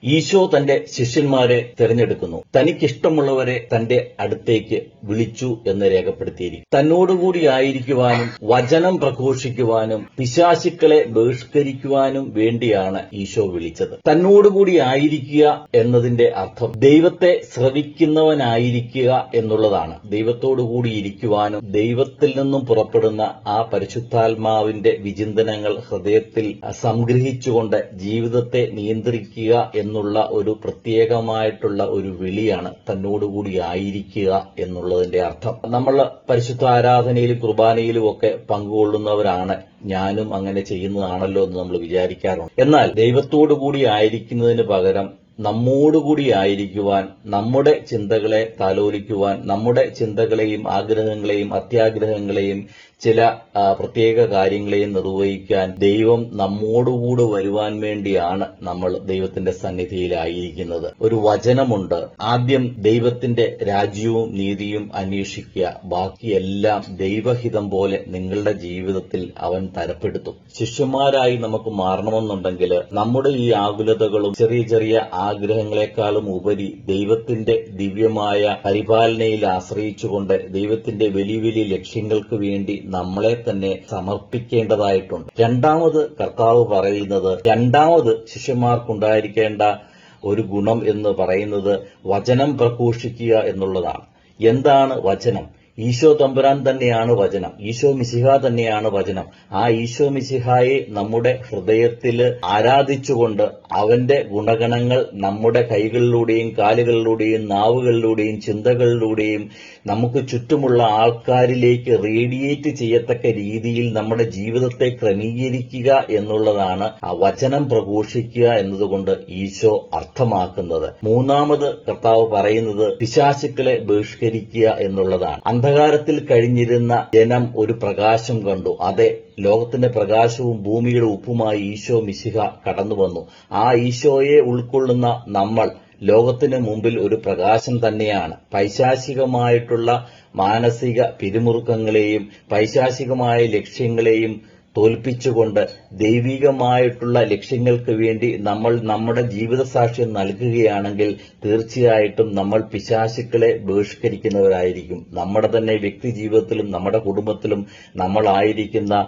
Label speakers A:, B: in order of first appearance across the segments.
A: ഈശോ തന്റെ ശിഷ്യന്മാരെ തിരഞ്ഞെടുക്കുന്നു. തനിക്കിഷ്ടമുള്ളവരെ തന്റെ അടുത്തേക്ക് വിളിച്ചു എന്ന് രേഖപ്പെടുത്തിയിരിക്കുന്നു. തന്നോടുകൂടി ആയിരിക്കുവാനും വചനം പ്രഘോഷിക്കുവാനും പിശാചുക്കളെ ബഹിഷ്കരിക്കുവാനും വേണ്ടിയാണ് ഈശോ വിളിച്ചത്. തന്നോടുകൂടി ആയിരിക്കുക എന്നതിന്റെ അർത്ഥം ദൈവത്തെ ശ്രവിക്കുന്നവനായിരിക്കുക എന്നുള്ളതാണ്. ദൈവത്തോടുകൂടി ഇരിക്കുവാനും ദൈവത്തിൽ നിന്നും പുറപ്പെടുന്ന ആ പരിശുദ്ധാത്മാവിന്റെ വിചിന്തനങ്ങൾ ഹൃദയത്തിൽ സംഗ്രഹിച്ചുകൊണ്ട് ജീവിതത്തെ നിയന്ത്രിക്കുക എന്നുള്ള ഒരു പ്രത്യേകമായിട്ടുള്ള ഒരു വിളിയാണ് തന്നോടുകൂടി ആയിരിക്കുക എന്നുള്ളതിന്റെ അർത്ഥം. നമ്മൾ പരിശുദ്ധ ആരാധനയിലും കുർബാനയിലും ഒക്കെ പങ്കുകൊള്ളുന്നവരാണ്. ഞാനും അങ്ങനെ ചെയ്യുന്നതാണല്ലോ എന്ന് നമ്മൾ വിചാരിക്കാറുണ്ട്. എന്നാൽ ദൈവത്തോടുകൂടി ആയിരിക്കുന്നതിന് പകരം നമ്മോടുകൂടി ആയിരിക്കുവാൻ, നമ്മുടെ ചിന്തകളെ താലോലിക്കുവാൻ, നമ്മുടെ ചിന്തകളെയും ആഗ്രഹങ്ങളെയും അത്യാഗ്രഹങ്ങളെയും ചില പ്രത്യേക കാര്യങ്ങളെയും നിർവഹിക്കാൻ ദൈവം നമ്മോടുകൂടെ വരുവാൻ വേണ്ടിയാണ് നമ്മൾ ദൈവത്തിന്റെ സന്നിധിയിലായിരിക്കുന്നത്. ഒരു വചനമുണ്ട്, ആദ്യം ദൈവത്തിന്റെ രാജ്യവും നീതിയും അന്വേഷിക്കുക, ബാക്കിയെല്ലാം ദൈവഹിതം പോലെ നിങ്ങളുടെ ജീവിതത്തിൽ അവൻ തരപ്പെടുത്തും. ശിഷ്യന്മാരായി നമുക്ക് മാറണമെന്നുണ്ടെങ്കിൽ നമ്മുടെ ഈ ആകുലതകളും ചെറിയ ചെറിയ ആഗ്രഹങ്ങളെക്കാളും ഉപരി ദൈവത്തിന്റെ ദിവ്യമായ പരിപാലനയിൽ ആശ്രയിച്ചുകൊണ്ട് ദൈവത്തിന്റെ വലിയ വലിയ ലക്ഷ്യങ്ങൾക്ക് വേണ്ടി നമ്മളെ തന്നെ സമർപ്പിക്കേണ്ടതായിട്ടുണ്ട്. രണ്ടാമത് കർത്താവ് പറയുന്നത്, രണ്ടാമത് ശിഷ്യന്മാർക്കുണ്ടായിരിക്കേണ്ട ഒരു ഗുണം എന്ന് പറയുന്നത് വചനം പ്രഘോഷിക്കുക എന്നുള്ളതാണ്. എന്താണ് വചനം? ഈശോ തമ്പുരാൻ തന്നെയാണ് വചനം. ഈശോ മിശിഹ തന്നെയാണ് വചനം. ആ ഈശോ മിശിഹായെ നമ്മുടെ ഹൃദയത്തിൽ ആരാധിച്ചുകൊണ്ട് അവന്റെ ഗുണഗണങ്ങൾ നമ്മുടെ കൈകളിലൂടെയും കാലുകളിലൂടെയും നാവുകളിലൂടെയും ചിന്തകളിലൂടെയും നമുക്ക് ചുറ്റുമുള്ള ആൾക്കാരിലേക്ക് റേഡിയേറ്റ് ചെയ്യത്തക്ക രീതിയിൽ നമ്മുടെ ജീവിതത്തെ ക്രമീകരിക്കുക എന്നുള്ളതാണ് ആ വചനം പ്രഘോഷിക്കുക എന്നതുകൊണ്ട് ഈശോ അർത്ഥമാക്കുന്നത്. മൂന്നാമത് കർത്താവ് പറയുന്നത് പിശാചുക്കളെ ബഹിഷ്കരിക്കുക എന്നുള്ളതാണ്. അന്ധകാരത്തിൽ കഴിഞ്ഞിരുന്ന ജനം ഒരു പ്രകാശം കണ്ടു. അതെ, ലോകത്തിന്റെ പ്രകാശവും ഭൂമിയുടെ ഉപ്പുമായി ഈശോ മിശിഹ കടന്നുവന്നു. ആ ഈശോയെ ഉൾക്കൊള്ളുന്ന നമ്മൾ ലോകത്തിന് മുമ്പിൽ ഒരു പ്രകാശം തന്നെയാണ്. പൈശാചികമായിട്ടുള്ള മാനസിക പിരിമുറുക്കങ്ങളെയും പൈശാചികമായ ലക്ഷ്യങ്ങളെയും തോൽപ്പിച്ചുകൊണ്ട് ദൈവികമായിട്ടുള്ള ലക്ഷ്യങ്ങൾക്ക് വേണ്ടി നമ്മൾ നമ്മുടെ ജീവിത സാക്ഷ്യം നൽകുകയാണെങ്കിൽ തീർച്ചയായിട്ടും നമ്മൾ പിശാചുക്കളെ ബഹിഷ്കരിക്കുന്നവരായിരിക്കും. നമ്മുടെ തന്നെ വ്യക്തി ജീവിതത്തിലും നമ്മുടെ കുടുംബത്തിലും നമ്മളായിരിക്കുന്ന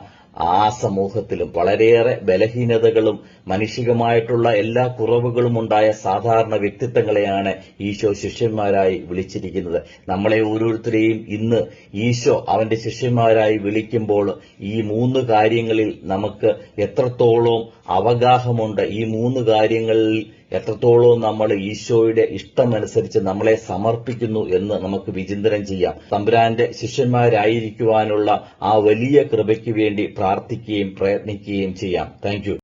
A: ആ സമൂഹത്തിലും വളരെയേറെ ബലഹീനതകളും മാനുഷികമായിട്ടുള്ള എല്ലാ കുറവുകളും ഉണ്ടായ സാധാരണ വ്യക്തിത്വങ്ങളെയാണ് ഈശോ ശിഷ്യന്മാരായി വിളിച്ചിരിക്കുന്നത്. നമ്മളെ ഓരോരുത്തരെയും ഇന്ന് ഈശോ അവന്റെ ശിഷ്യന്മാരായി വിളിക്കുമ്പോൾ ഈ മൂന്ന് കാര്യങ്ങളിൽ നമുക്ക് എത്രത്തോളം അവഗാഹമുണ്ട്, ഈ മൂന്ന് കാര്യങ്ങളിൽ എത്രത്തോളം നമ്മൾ ഈശോയുടെ ഇഷ്ടമനുസരിച്ച് നമ്മളെ സമർപ്പിക്കുന്നു എന്ന് നമുക്ക് വിചിന്തനം ചെയ്യാം. തമ്പുരാന്റെ ശിഷ്യന്മാരായിരിക്കുവാനുള്ള ആ വലിയ കൃപയ്ക്ക് വേണ്ടി പ്രാർത്ഥിക്കുകയും പ്രയത്നിക്കുകയും ചെയ്യാം. Thank you.